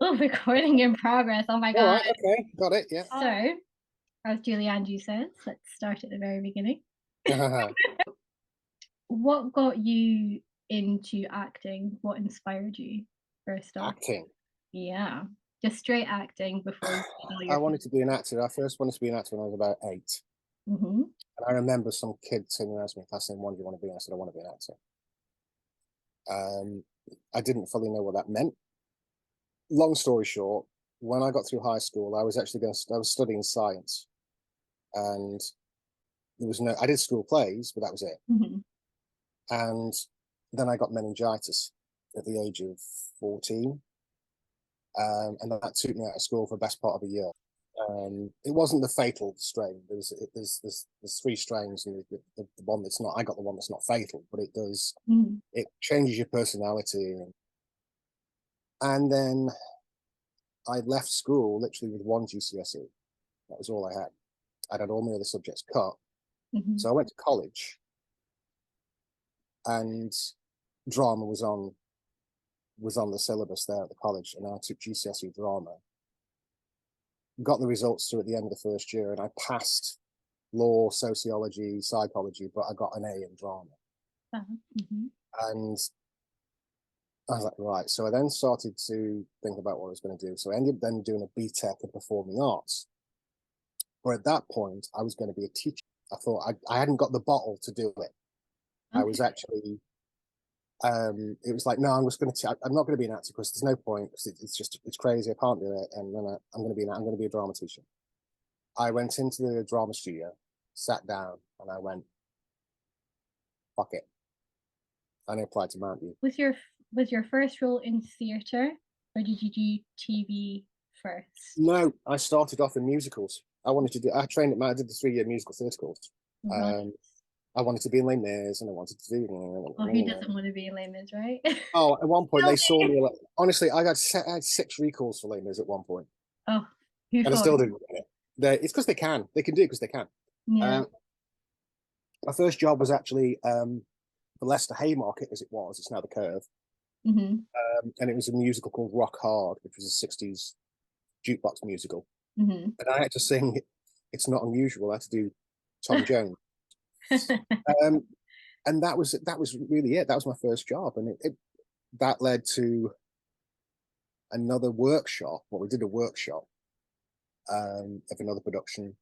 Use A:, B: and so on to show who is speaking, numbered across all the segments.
A: Oh, recording in progress. Oh my
B: All
A: God.
B: right, okay, got it, yeah.
A: So, as Julie Andrew says, let's start at the very beginning. What got you into acting? What inspired you, first off?
B: Acting.
A: Yeah, just straight acting before you did all
B: I
A: your
B: wanted to be an actor. I first wanted to be an actor when I was about 8.
A: hmm
B: And I remember some kid turning around to me in class saying, "What do you want to be?" And I said, "I want to be an actor." Um, I didn't fully know what that meant. Long story short, when I got through high school, I was studying science, and there was no, I did school plays, but that was it.
A: hmm
B: And then I got meningitis at the age of 14. And that took me out of school for the best part of a year. It wasn't the fatal strain. There's 3 strains, and the one that's not. I got the one that's not fatal, but it does.
A: hmm
B: It changes your personality, and then I left school literally with 1 GCSE. That was all I had. I'd had all my other subjects cut,
A: hmm
B: so I went to college, and drama was on the syllabus there at the college, and I took GCSE drama. Got the results through at the end of the first year, and I passed law, sociology, psychology, but I got an A in drama.
A: hmm
B: And I was like, right. So I then started to think about what I was going to do. So I ended up then doing a BTEC in performing arts. But at that point, I was going to be a teacher. I thought I hadn't got the bottle to do it. I
A: Okay.
B: was actually, it was like, no, I'm not going to be an actor because there's no point. It's crazy. I can't do it. And then I'm going to I'm going to be a drama teacher. I went into the drama studio, sat down, and I went, fuck it. And I applied to Mount U.
A: Was your first role in theatre, or did you do TV first?
B: No, I started off in musicals. I trained at I did the 3-year musical theatre course.
A: Right.
B: Um, I wanted to be in Les Mis, and I wanted to
A: Oh, who
B: do.
A: doesn't want to be in Les Mis, right?
B: Oh, at one point
A: Tell
B: they saw
A: me.
B: me. Like, honestly, I had 6 recalls for Les Mis at one point,
A: Oh, who
B: and I
A: for?
B: still didn't get it. It's because they can. They can do it because they can.
A: Yeah.
B: Um, my first job was actually for Leicester Haymarket, as it was. It's now the Curve,
A: hmm
B: and it was a musical called Rock Hard, which was a '60s jukebox musical,
A: hmm
B: and I had to sing. It's not unusual. I had to do Tom Jones. Um, and that was really it. That was my first job, and that led to another workshop. Well, we did a workshop of another production.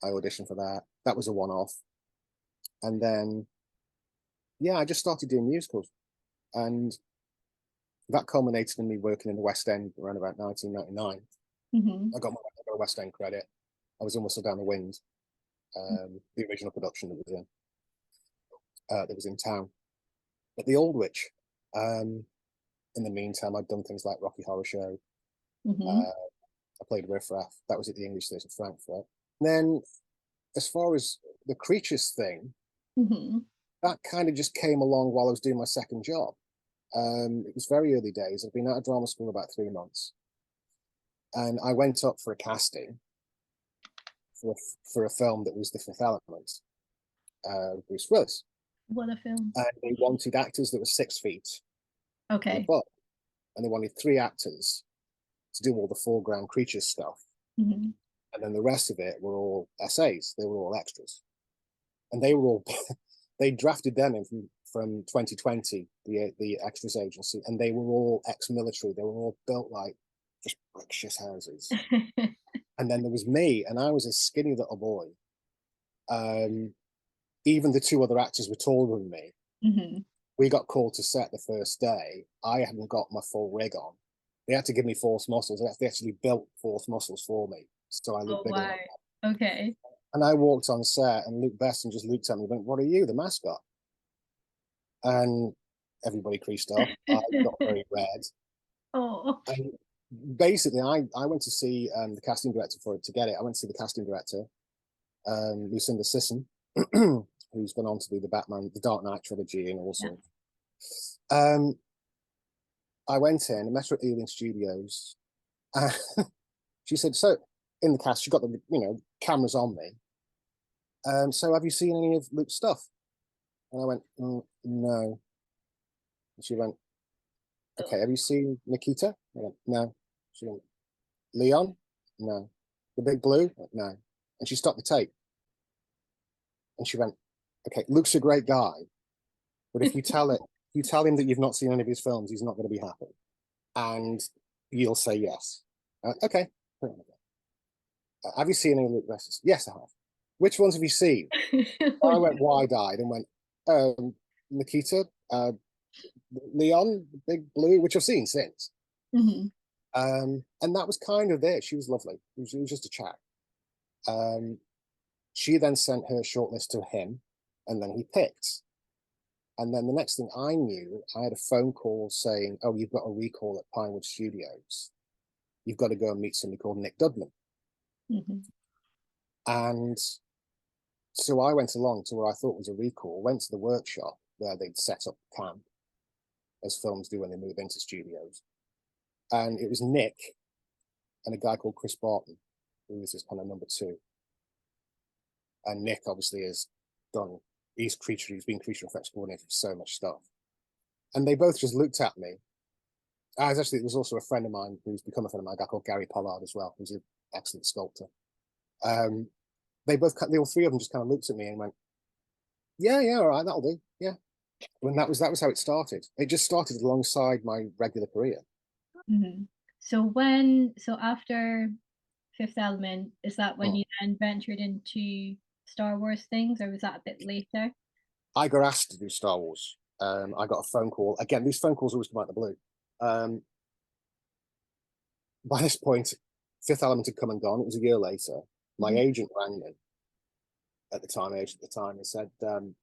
B: I auditioned for that. That was a one-off, and then yeah, I just started doing musicals, and that culminated in me working in the West End around about 1999.
A: hmm
B: I got a West End credit. I was in Whistle Down the Wind, the original production that was in town at the Old Witch. Um, in the meantime, I'd done things like Rocky Horror Show.
A: hmm
B: Uh, I played Riff Raff. That was at the English Theatre Frankfurt. And then, as far as the Creatures thing,
A: hmm
B: that kind of just came along while I was doing my second job. It was very early days. I'd been out of drama school about 3 months, and I went up for a casting for a film that was The Fifth Element, Bruce Willis,
A: What a film.
B: and they wanted actors that were 6 feet and
A: Okay.
B: above, and they wanted 3 actors to do all the foreground creatures stuff,
A: hmm
B: and then the rest of it were all essays. They were all extras, and they were all they drafted them in from 2020, the extras agency, and they were all ex-military. They were all built like just brick shit houses. And then there was me, and I was a skinny little boy. Um, Even the 2 other actors were taller than me.
A: hmm
B: We got called to set the first day. I hadn't got my full rig on. They had to give me false muscles. They actually built false muscles for me, so I looked
A: Oh,
B: bigger than
A: wow.
B: I was.
A: Okay.
B: And I walked on set, and Luke Besson just looked at me and went, "What are you, the mascot?" And everybody creased up. I got very red.
A: Oh.
B: And basically, I went to see the casting director for it to get it. I went to see the casting director, Lucinda Sisson, who's gone on to do the Batman, the Dark Knight trilogy, and
A: Yeah.
B: also. Um, I went in and met her at Ealing Studios. Uh, she said, "So in the cast, she got the cameras on me. So have you seen any of Luke's stuff?" And I went, "No." And she went, okay, have you seen Nikita? I went, no. She went, Leon? No. The Big Blue? No. And she stopped the tape. And she went, okay, Luke's a great guy, but if you tell him that you've not seen any of his films, he's not going to be happy. And you'll say yes. Okay. Have you seen any of Luke Besson? Yes, I have. Which ones have you seen? I went wide-eyed and went, Nikita, Leon, Big Blue, which I've seen since.
A: Mm-hmm.
B: And that was kind of it. She was lovely. It was just a chat. She then sent her shortlist to him, and then he picked. And then the next thing I knew, I had a phone call saying, oh, you've got a recall at Pinewood Studios. You've got to go and meet somebody called Nick Dudman.
A: Mm-hmm.
B: And so I went along to what I thought was a recall, went to the workshop where they'd set up camp, as films do when they move into studios. And it was Nick and a guy called Chris Barton, who was his kind of number two. And Nick obviously has done, he's been creature effects coordinator for so much stuff. And they both just looked at me. There was also a friend of mine who's become a friend of mine, a guy called Gary Pollard as well, who's an excellent sculptor. All three of them just kind of looked at me and went, yeah, all right, that'll do. Yeah. And that was how it started. It just started alongside my regular career.
A: Mm-hmm. So after Fifth Element, is that when you then ventured into Star Wars things, or was that a bit later?
B: I got asked to do Star Wars. I got a phone call. Again, these phone calls always come out of the blue. By this point, Fifth Element had come and gone. It was a year later. My agent rang me at the time, and said, do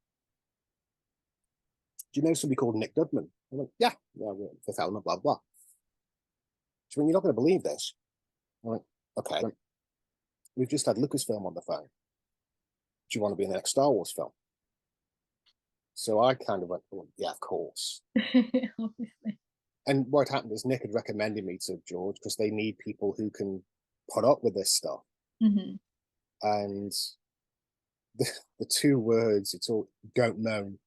B: you know somebody called Nick Dudman? I went, yeah, Fifth Element, blah, blah. She went, you're not going to believe this. I went, okay. We've just had Lucasfilm on the phone. Do you want to be in the next Star Wars film? So I kind of went, oh, yeah, of course.
A: Obviously.
B: And what happened is Nick had recommended me to George because they need people who can put up with this stuff.
A: Mm-hmm.
B: And the two words, it's all don't moan.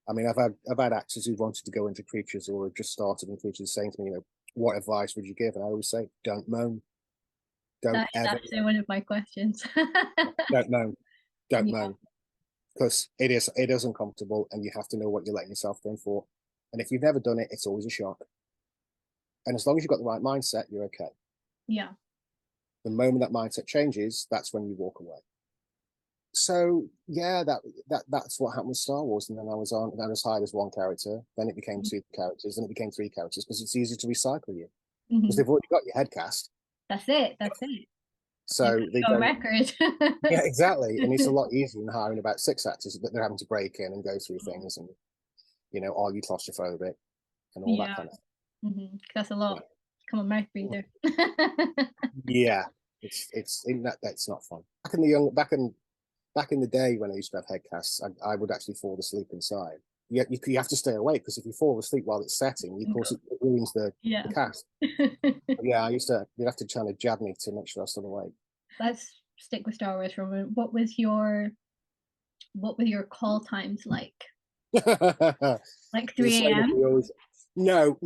B: I mean, I've had actors who wanted to go into creatures or have just started in creatures saying to me, what advice would you give? And I always say, don't moan.
A: That is actually one of my questions.
B: Don't moan. Don't moan. Because it is uncomfortable and you have to know what you're letting yourself in for. And if you've never done it, it's always a shock. And as long as you've got the right mindset, you're okay.
A: Yeah. The
B: moment that mindset changes, that's when you walk away. So yeah, that's what happened with Star Wars. And then I was hired as one character, then it became two characters, then it became three characters, because it's easy to recycle you. Because they've already got your head cast.
A: That's it.
B: So they
A: don't record.
B: Yeah, exactly. And it's a lot easier than hiring about 6 actors that they're having to break in and go through things and are you claustrophobic and all that kind of
A: stuff. That's a lot. Come on, mouth breather.
B: Yeah, that's not fun. Back in the day when I used to have head casts, I would actually fall asleep inside. You have to stay awake, because if you fall asleep while it's setting, of course it ruins the cast. Yeah, you'd have to try to jab me to make sure I was still awake. Let's
A: stick with Star Wars for a moment. What was your call times like? Like 3 a.m.?
B: No.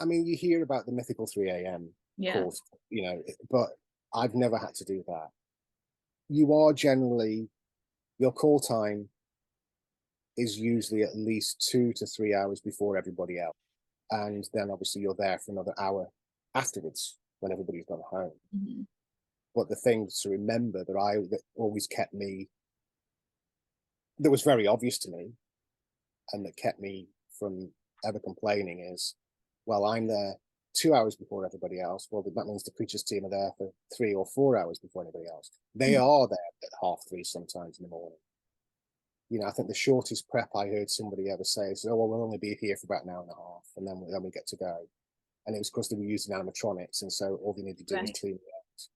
B: I mean, you hear about the mythical 3 a.m. calls, but I've never had to do that. You are generally, your call time is usually at least 2 to 3 hours before everybody else. And then obviously you're there for another hour afterwards when everybody's gone home. But the thing to remember that always kept me, that was very obvious to me, and that kept me from ever complaining is, well, I'm there 2 hours before everybody else. Well, that means the Creatures team are there for 3 or 4 hours before anybody else. They are there at 3:30 sometimes in the morning. I think the shortest prep I heard somebody ever say is, oh, well, we'll only be here for about an hour and a half, and then we get to go. And it was because they were using animatronics, and so all they needed to do was clean it out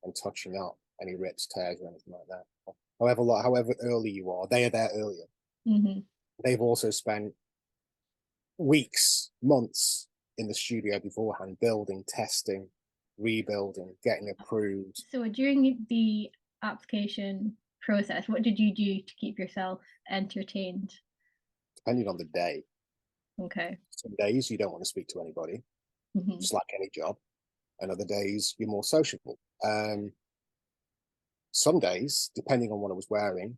B: and touching up any rips, tears, or anything like that. However early you are, they are there earlier. They've also spent weeks, months in the studio beforehand, building, testing, rebuilding, getting approved.
A: So during the application process, what did you do to keep yourself entertained?
B: Depending on the day.
A: Okay.
B: Some days you don't want to speak to anybody,
A: Hmm.
B: just like any job, and other days you're more sociable. Some days, depending on what I was wearing,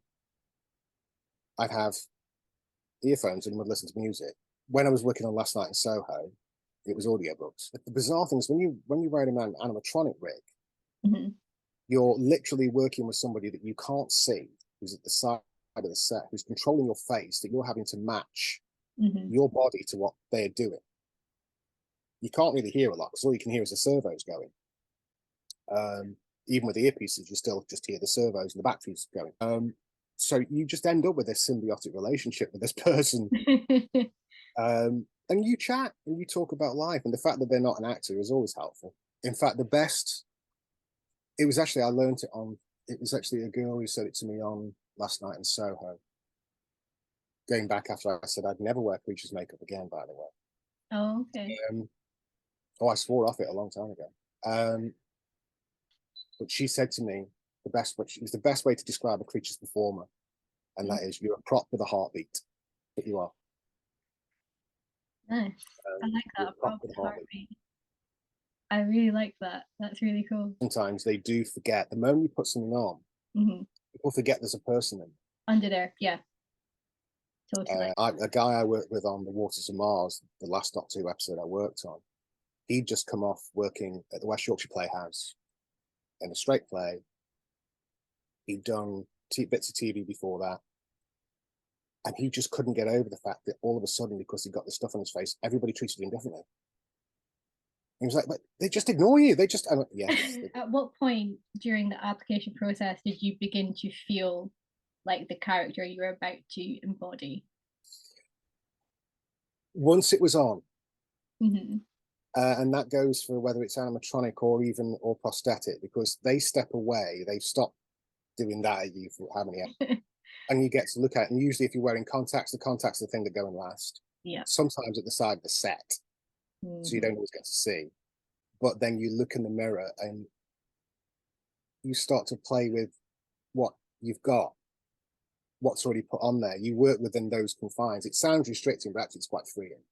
B: I'd have earphones and would listen to music. When I was working on Last Night in Soho, it was audiobooks. But the bizarre thing is when you're wearing an animatronic rig,
A: Hmm.
B: you're literally working with somebody that you can't see, who's at the side of the set, who's controlling your face, that you're having to match
A: Hmm.
B: your body to what they're doing. You can't really hear a lot because all you can hear is the servos going. Even with the earpieces, you still just hear the servos and the batteries going. So you just end up with this symbiotic relationship with this person. And you chat and you talk about life, and the fact that they're not an actor is always helpful. In fact, the best, it was actually, I learned it on, it was actually a girl who said it to me on Last Night in Soho, going back after I said I'd never wear Creature's makeup again, by the way.
A: Oh, okay.
B: Oh, I swore off it a long time ago. But she said to me, it was the best way to describe a Creature's performer, and that is, you're a prop with a heartbeat, but you are.
A: Nice. I like
B: You're
A: that.
B: a
A: A
B: prop
A: prop
B: with a heartbeat.
A: heartbeat. I really like that. That's really cool.
B: Sometimes they do forget, the moment you put something on,
A: Hmm.
B: people forget there's a person in.
A: Under there, yeah, totally.
B: A guy I worked with on The Waters of Mars, the last Doctor Who episode I worked on, he'd just come off working at the West Yorkshire Playhouse in a straight play. He'd done bits of TV before that. And he just couldn't get over the fact that all of a sudden, because he got this stuff on his face, everybody treated him differently. He was like, but they just ignore you. They just, yes.
A: At what point during the application process did you begin to feel like the character you were about to embody?
B: Once it was on,
A: Hmm.
B: and that goes for whether it's animatronic or prosthetic, because they step away, they stop doing that at you for how many hours, and you get to look at it. And usually, if you're wearing contacts, the contacts are the thing that go in last.
A: Yeah.
B: Sometimes at the side of the set, so you don't always get to see. But then you look in the mirror and you start to play with what you've got, what's already put on there. You work within those confines. It sounds restricting, but actually it's quite freeing.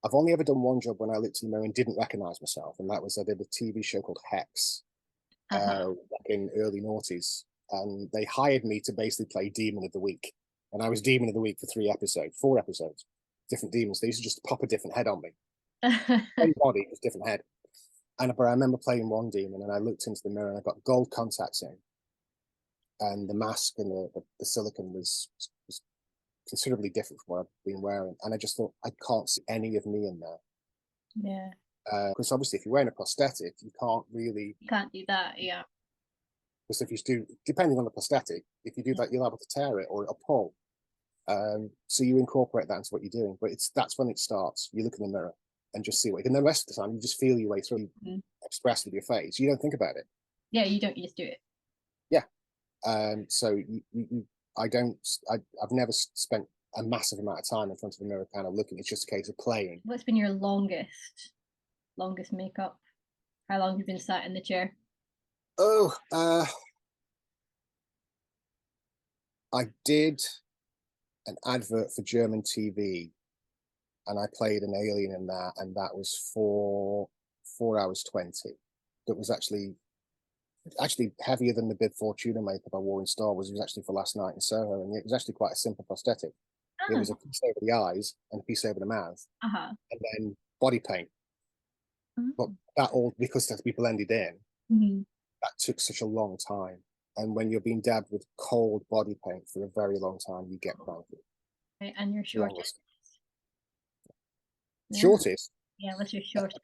B: I've only ever done one job when I looked in the mirror and didn't recognize myself, and that was I did a TV show called Hex back in early noughties, and they hired me to basically play Demon of the Week, and I was Demon of the Week for 4 episodes, different demons. They used to just pop a different head on me, same body, just different head. But I remember playing one demon, and I looked into the mirror, and I got gold contacts in, and the mask and the silicon was considerably different from what I've been wearing, and I just thought I can't see any of me in there.
A: Yeah.
B: Because obviously, if you're wearing a prosthetic, you can't really.
A: You can't do that, yeah.
B: Because if you do, depending on the prosthetic, if you do that, you'll be able to tear it or it'll pull. So you incorporate that into what you're doing, but that's when it starts. You look in the mirror and just see what. And the rest of the time, you just feel your way through, express with your face. You don't think about it.
A: Yeah, you don't. You just do it.
B: Yeah. So I've never spent a massive amount of time in front of the mirror, kind of looking. It's just a case of playing.
A: What's been your longest makeup? How long have you been sat in the chair?
B: Oh, I did an advert for German TV, and I played an alien in that, and that was for 4 hours 20. That was actually heavier than the Bib Fortuna makeup I wore in Star Wars. It was actually for Last Night in Soho, and it was actually quite a simple prosthetic. It was a piece over the eyes and a piece over the mouth, and then body paint. But that all, because it has to be blended in, that took such a long time. And when you're being dabbed with cold body paint for a very long time, you get cranky.
A: Okay, and your shortest?
B: Shortest?
A: Yeah, what's your shortest?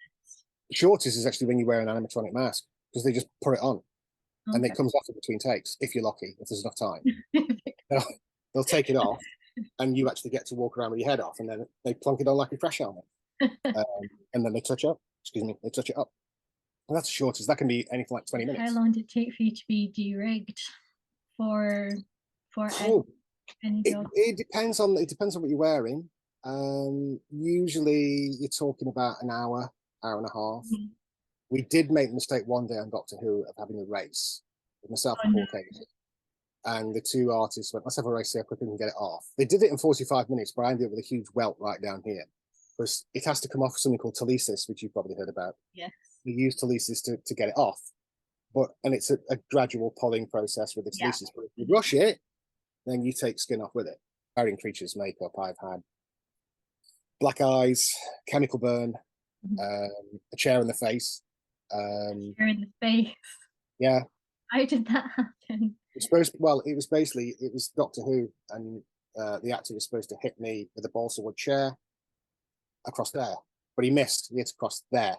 B: Shortest is actually when you wear an animatronic mask, because they just put it on. And it comes off in between takes, if you're lucky, if there's enough time. They'll take it off, and you actually get to walk around with your head off, and then they plonk it on like a crash helmet. And then they touch it up. They touch it up. And that's the shortest. That can be anything like 20 minutes.
A: How long did it take for you to be de-rigged for any job?
B: It depends on what you're wearing. Usually you're talking about an hour and a half. We did make the mistake one day on Doctor Who of having a race with myself and Paul Casey. And the two artists went, let's have a race, see how quickly we can get it off. They did it in 45 minutes, but I ended up with a huge welt right down here. because it has to come off something called Nicest, which you've probably heard about.
A: Yes.
B: You use Nicest to get it off, and it's a gradual pulling process with the Nicest. But if you rush it, then you take skin off with it. Wearing Creature's makeup, I've had black eyes, chemical burn, a chair in the face.
A: Chair in the face.
B: Yeah.
A: How did that happen?
B: It was Doctor Who, and the actor was supposed to hit me with a balsa wood chair across there, but he missed. He hit across there.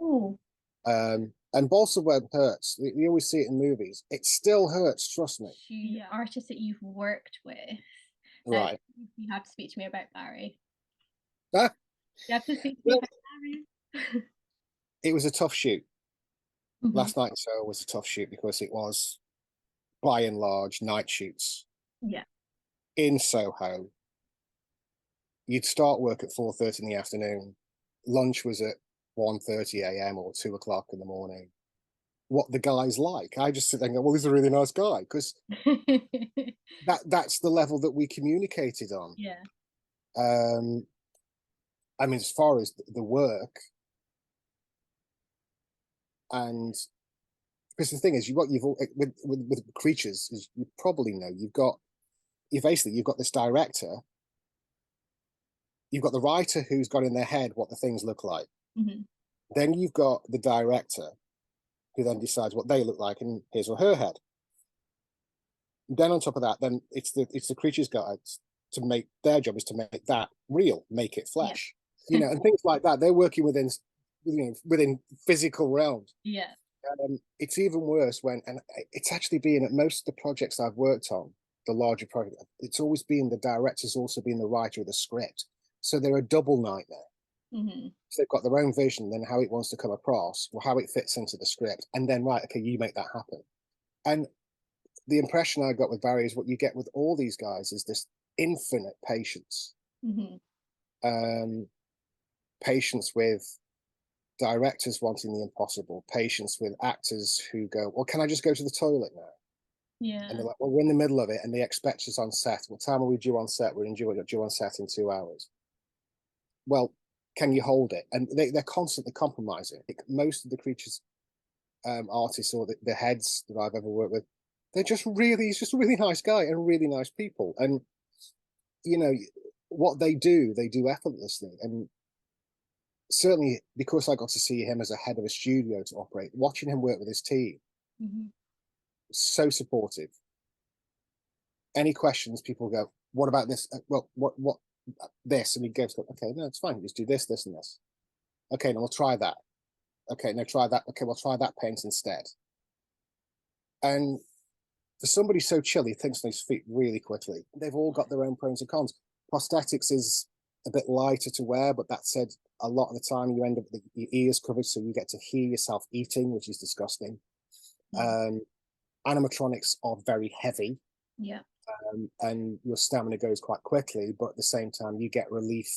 A: Oh.
B: And balsa wood hurts. You always see it in movies. It still hurts. Trust me.
A: Artists that you've worked with,
B: right?
A: You have to speak to me about Barrie.
B: Ah,
A: you have to speak to me about Barrie.
B: It was a tough shoot. Last night Soho was a tough shoot because it was, by and large, night shoots.
A: Yeah.
B: In Soho, you'd start work at 4:30 in the afternoon. Lunch was at 1:30 a.m. or 2 o'clock in the morning. What the guy's like, I just sit there and go, well, he's a really nice guy, because that's the level that we communicated on.
A: Yeah.
B: I mean, as far as the work, and because the thing is, with Creatures, as you probably know, you've got this director, you've got the writer who's got in their head what the things look like. Then you've got the director who then decides what they look like in his or her head. Then on top of that, then it's the Creatures guys to make their job is to make that real, make it flesh, and things like that. They're working within physical realms.
A: Yeah.
B: It's even worse and it's actually been at most of the projects I've worked on, the larger project, it's always been the director's also been the writer of the script. So they're a double nightmare. So they've got their own vision, then how it wants to come across, or how it fits into the script, and then okay, you make that happen. And the impression I got with Barrie is what you get with all these guys is this infinite patience. Patience with directors wanting the impossible, patience with actors who go, well, can I just go to the toilet now?
A: Yeah.
B: And they're like, well, we're in the middle of it, and they expect us on set. What time are we due on set? We're due on set in 2 hours. Well, can you hold it? And they're constantly compromising. Most of the Creatures artists or the heads that I've ever worked with, he's just a really nice guy and really nice people. And, what they do effortlessly. And certainly because I got to see him as a head of a studio to operate, watching him work with his team, so supportive. Any questions, people go, what about this? Well, what this? And he goes, okay, no, it's fine. Just do this, this, and this. Okay, now we'll try that. Okay, now try that. Okay, we'll try that paint instead. And for somebody so chill, he thinks on his feet really quickly. They've all got their own pros and cons. Prosthetics is a bit lighter to wear, but that said, a lot of the time you end up with your ears covered, so you get to hear yourself eating, which is disgusting. Animatronics are very heavy.
A: Yeah.
B: And your stamina goes quite quickly, but at the same time you get relief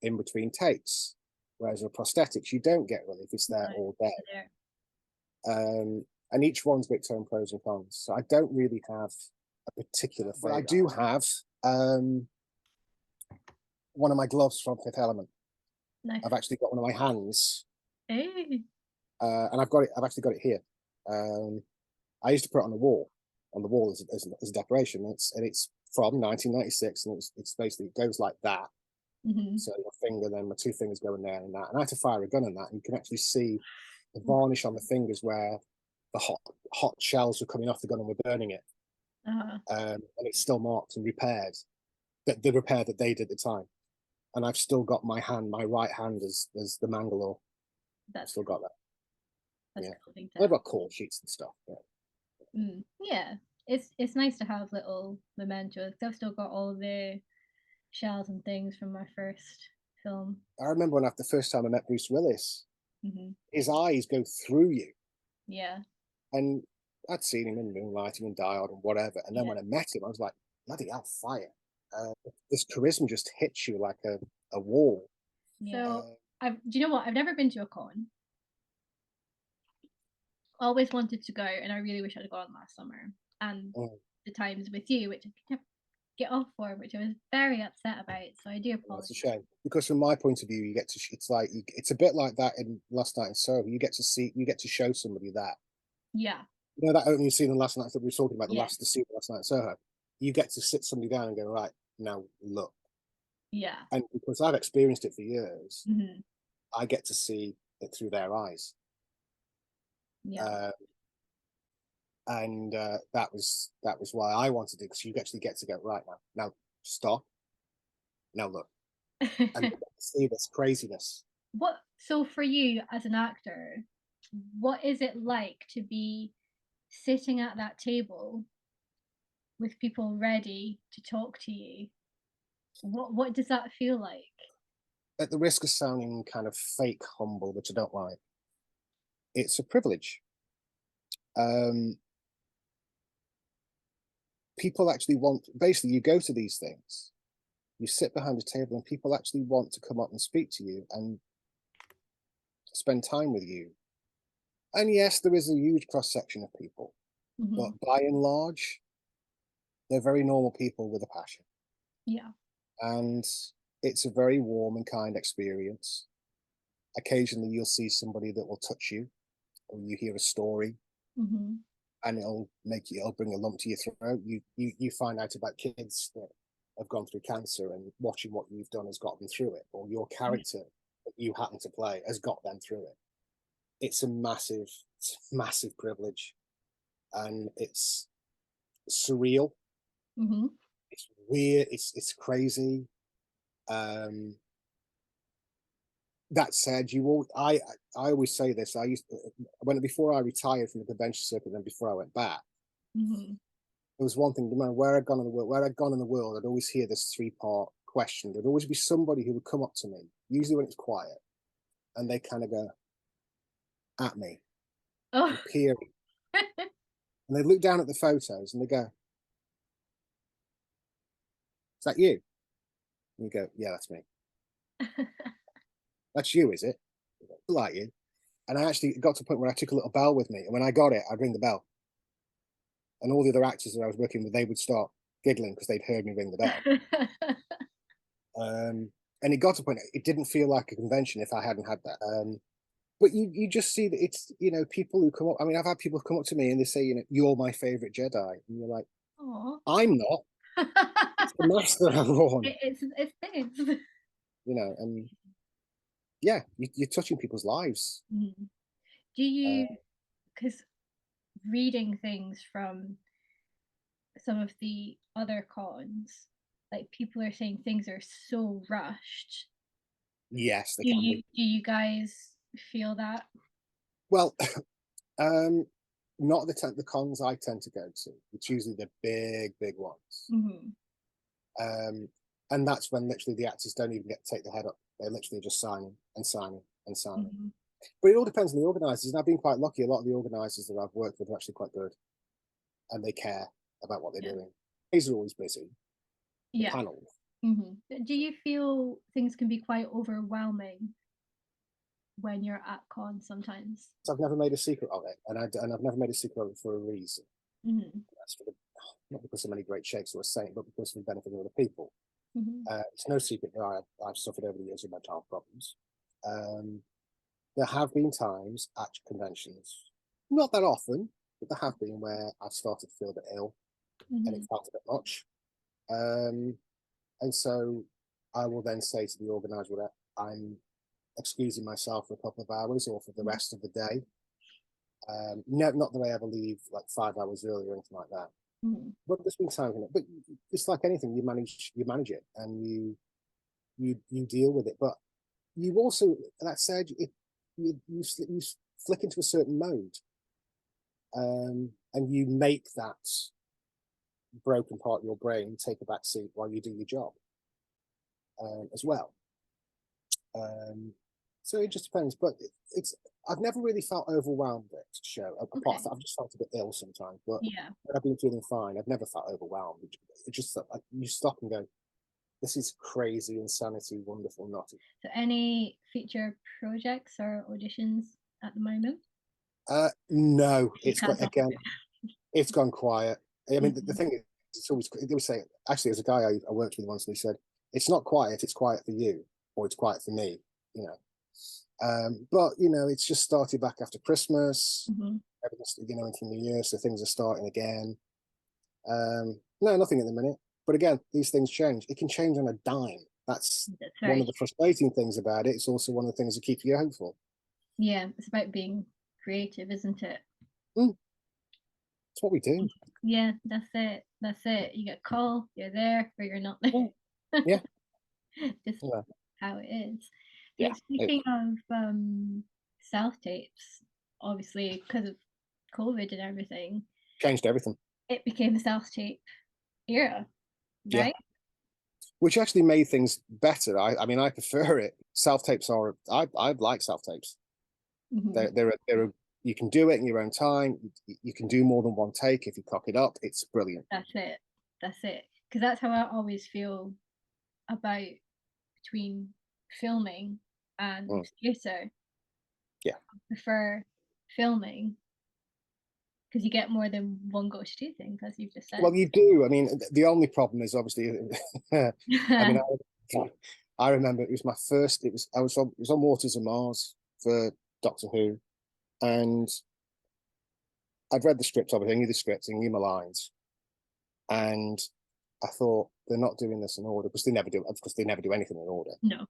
B: in between takes, whereas with prosthetics you don't get relief. It's there all day. And each one's got its own pros and cons, so I don't really have a particular favorite. But I do have one of my gloves from Fifth Element.
A: Nice.
B: I've actually got one of my hands.
A: Hey.
B: And I've actually got it here. I used to put it on the wall as a decoration. It's from 1996, and it's basically, it goes like that. So your finger, then my two fingers go in there and that. And I had to fire a gun on that, and you can actually see the varnish on the fingers where the hot shells were coming off the gun and we're burning it. And it's still marked and repaired. The repair that they did at the time. And I've still got my right hand as the Mangalore. I've still got that.
A: That's cool.
B: I've got call sheets and stuff.
A: Yeah, it's nice to have little mementos. I've still got all the shells and things from my first film.
B: I remember when the first time I met Bruce Willis, his eyes go through you.
A: Yeah.
B: And I'd seen him in Moonlighting and Diode and whatever. And then when I met him, I was like, bloody hell, fire. This charisma just hits you like a wall.
A: Yeah. So, do you know what? I've never been to a con. Always wanted to go, and I really wish I'd gone last summer. And the times with you, which I get off for, which I was very upset about. So I do
B: That's a
A: apologize.
B: shame, because from my point of view, you get to it's like it's a bit like that in Last Night in Soho. You get to show somebody that,
A: Yeah,
B: you know, that opening scene in Last Night that we were talking about,
A: yeah,
B: the scene of Last Night in Soho. You get to sit somebody down and go, right, now look.
A: yeah.
B: And because I've experienced it for years,
A: Hmm.
B: I get to see it through their eyes.
A: Yeah.
B: Uh, and that was why I wanted it, because you actually get to go, right, now stop, now look, and see this craziness.
A: What, so for you as an actor, what is it like to be sitting at that table with people ready to talk to you? What does that feel like?
B: At the risk of sounding kind of fake humble, which I don't like, it's a privilege. Um, People actually want, basically, you go to these things, you sit behind a table, and people actually want to come up and speak to you and spend time with you. And yes, there is a huge cross section of people, but
A: Hmm.
B: by and large, they're very normal people with a passion.
A: Yeah.
B: And it's a very warm and kind experience. Occasionally, you'll see somebody that will touch you, or you hear a story,
A: Hmm.
B: and it'll bring a lump to your throat. You find out about kids that have gone through cancer, and watching what you've done has got them through it, or your
A: Yeah.
B: character that you happen to play has got them through it. It's a massive privilege, and it's surreal.
A: Hmm.
B: It's weird. It's crazy. Um, that said, I always say this. I used when before I retired from the convention circuit, and before I went back,
A: Hmm.
B: there was one thing. No matter where I'd gone in the world, I'd always hear this three-part question. There'd always be somebody who would come up to me, usually when it's quiet, and they kind of go at me
A: Oh.
B: and peer, and they look down at the photos and they go, "Is that you?" And you go, "Yeah, that's me." "That's you, is it?" "Like you." And I actually got to a point where I took a little bell with me, and when I got it, I'd ring the bell, and all the other actors that I was working with, they would start giggling because they'd heard me ring the bell. And it got to a point, it didn't feel like a convention if I hadn't had that. But you just see that it's, people who come up. I mean, I've had people come up to me and they say, "You're my favorite Jedi," and you're like,
A: Aw.
B: "I'm not. It's the master I'm on."
A: It's things.
B: And yeah, you're touching people's lives.
A: Mhm. Do
B: Uh,
A: you, because reading things from some of the other cons, like people are saying things are so rushed.
B: yes, they
A: Do
B: can
A: you
B: be.
A: do you guys feel that?
B: Well, um, not the cons I tend to go to. It's usually the big ones.
A: Mhm.
B: Um, and that's when literally the actors don't even get to take the head up. They're literally just signing and signing and signing.
A: Mhm.
B: But it all depends on the organisers. And I've been quite lucky. A lot of the organisers that I've worked with are actually quite good, and they care about what they're
A: Yeah.
B: doing. These are always busy. The
A: Yeah.
B: panels.
A: Mhm. Do you feel things can be quite overwhelming when you're at cons sometimes?
B: So I've never made a secret of it, and I've never made a secret of it for a reason.
A: Mhm.
B: That's for the, not because of many great shakes or a saint, but because of the benefit of other people.
A: Mhm.
B: It's no secret that I've suffered over the years with mental health problems. Um, there have been times at conventions, not that often, but there have been where I've started to feel a bit ill, and it
A: Mhm.
B: felt a bit much. Um, and so I will then say to the organizer that I'm excusing myself for a couple of hours or for the
A: Mhm.
B: rest of the day. No, not that I ever leave like 5 hours early or anything like that.
A: Mhm.
B: But there's been times in it. But it's like anything, you manage it, and you deal with it. But you also, that said, you flick into a certain mode, and you make that broken part of your brain take a back seat while you do your job, as well. Um, so it just depends. But it's I've never really felt overwhelmed at the show. Apart
A: Okay.
B: from I've just felt a bit ill sometimes, but
A: Yeah.
B: when I've been feeling fine, I've never felt overwhelmed. It just like, you stop and go, "This is crazy, insanity, wonderful, naughty."
A: So any feature projects or auditions at the moment?
B: No,
A: You
B: it's
A: can't
B: got
A: talk
B: again.
A: about
B: It's gone quiet. I mean, the
A: it.
B: thing is, it's always, they would say, actually, there's a guy I worked with once, and he said, it's not quiet, it's quiet for you, or it's quiet for me, you know. But, you know, it's just started back after Christmas,
A: Hmm.
B: everything's, you know, into the new year, so things are starting again. No, nothing at the minute. But again, these things change. It can change on a dime. That's
A: That's
B: one
A: very
B: of the frustrating things about it. It's also one of the things that keep you hopeful.
A: Yeah, it's about being creative, isn't it?
B: Mm, it's what we do.
A: Yeah, that's it. That's it. You get a call, you're there, or you're not there.
B: Yeah, yeah,
A: Just
B: yeah.
A: how it is.
B: Yeah.
A: Speaking of self tapes, obviously because of COVID and everything,
B: Changed everything.
A: it became a self tape era,
B: Yeah,
A: right?
B: which actually made things better. I mean, I prefer it. Self tapes are. I like self tapes.
A: Hmm.
B: They're a, you can do it in your own time. You can do more than one take if you cock it up. It's brilliant.
A: That's it. That's it. Because that's how I always feel about between filming and
B: Mm,
A: theatre.
B: yeah.
A: I prefer filming because you get more than one go to do things, as you've just said.
B: Well, you do. I mean, the only problem is obviously. I mean, I remember it was my first. It was on Waters of Mars for Doctor Who, and I'd read the script of it. I knew the script, I knew my lines, and I thought they're not doing this in order because they never do. Of course, they never do anything in order.
A: No.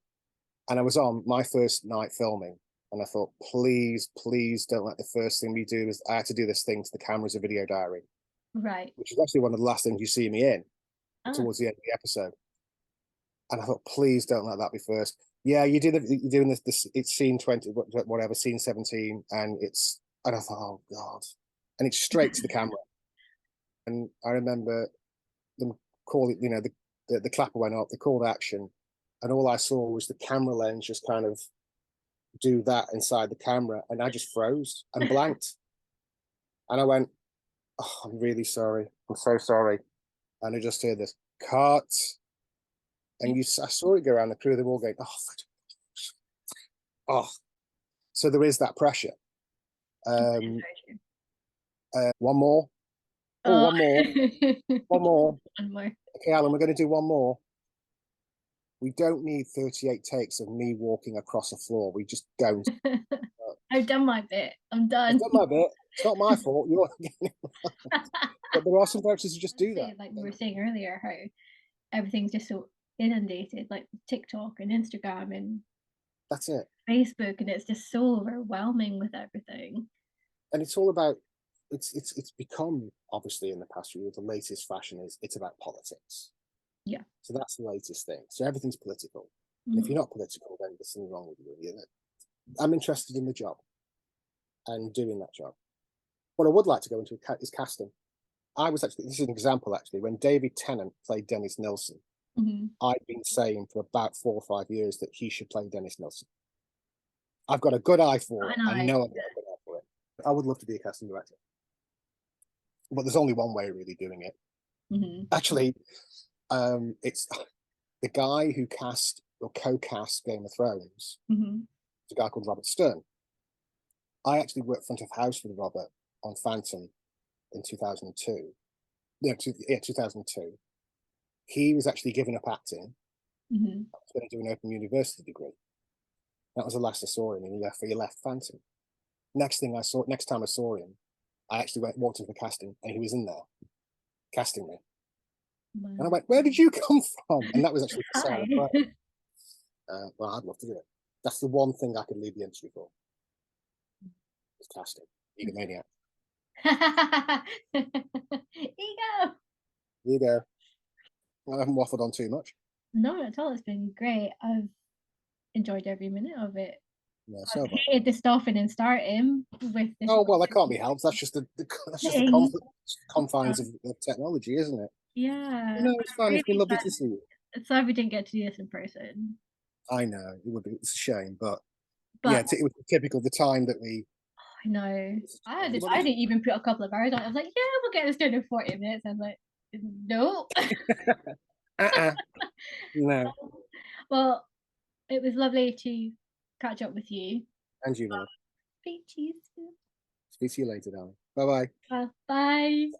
B: And I was on my first night filming, and I thought, please, please don't let the first thing we do is I had to do this thing to the camera as a video diary,
A: Right.
B: which is actually one of the last things you see me in
A: Ah.
B: towards the end of the episode. And I thought, please don't let that be first. Yeah, you're doing this. It's scene 20, whatever, scene 17, and I thought, oh god, and it's straight to the camera. And I remember them call it, you know, the clapper went up, they called action, and all I saw was the camera lens just kind of do that inside the camera, and I just froze and blanked, and I went, oh, I'm really sorry, I'm so sorry, and I just heard this cut, and I saw it go around the crew, they were all going, oh, so there is that pressure. Um, one more. Oh,
A: Oh.
B: one more. One more.
A: One more.
B: Okay, Alan, we're going to do one more. We don't need 38 takes of me walking across a floor. We just don't.
A: I've done my bit. I'm
B: I've
A: done.
B: done my bit. It's not my fault. You're but there are some directors who just
A: I'd
B: do that.
A: say, like we were saying earlier, how everything's just so inundated, like TikTok and Instagram and
B: That's it.
A: Facebook, and it's just so overwhelming with everything.
B: And it's all about it's become obviously in the past few years the latest fashion is it's about politics.
A: Yeah.
B: So that's the latest thing. So everything's political. And if
A: Mhm.
B: you're not political, then there's something wrong with you. You know? I'm interested in the job and doing that job. What I would like to go into is casting. I was actually, this is an example actually, when David Tennant played Dennis Nilsson,
A: Mhm.
B: I've been saying for about 4 or 5 years that he should play Dennis Nilsson. I've got a good eye for
A: I
B: it. I
A: know.
B: know I've got a good eye for it. I would love to be a casting director. But there's only one way of really doing it.
A: Mhm.
B: Actually, it's the guy who cast or co-cast Game of Thrones.
A: Mhm.
B: It's a guy called Robert Stern. I actually worked front of house with Robert on Phantom in 2002. Yeah, 2002. He was actually giving up acting.
A: Mhm.
B: I was going to do an open university degree. That was the last I saw him, and he left Phantom. Next time I saw him, I actually walked into the casting, and he was in there casting me. And I
A: Wow.
B: went, "Where did you come from?" And that was actually for
A: Hi.
B: Sarah Clare. Well, I'd love to do it. That's the one thing I could leave the industry for, is casting. Egomaniac.
A: Ego.
B: Here you go. I haven't waffled on too much.
A: No, not at all. It's been great. I've enjoyed every minute of it.
B: Yeah,
A: I've
B: so far.
A: hated the stopping and starting with this
B: Oh well, that can't be helped. That's just that's just the
A: thing.
B: confines of technology, isn't it?
A: Yeah,
B: No,
A: but
B: it's
A: I'm
B: fine. It's been
A: really
B: lovely to see you.
A: sad we didn't get to do this in person.
B: I know it would be. It's a shame, but yeah,
A: But
B: it was typical the time that we.
A: I know
B: Well,
A: I didn't even put a couple of hours on. I was like, yeah, we'll get this done in 40 minutes. I was like, no.
B: uh-uh, no,
A: Well, it was lovely to catch up with you.
B: and you, Lily.
A: Speak to you soon.
B: Speak to you later, darling. Bye bye.
A: Bye.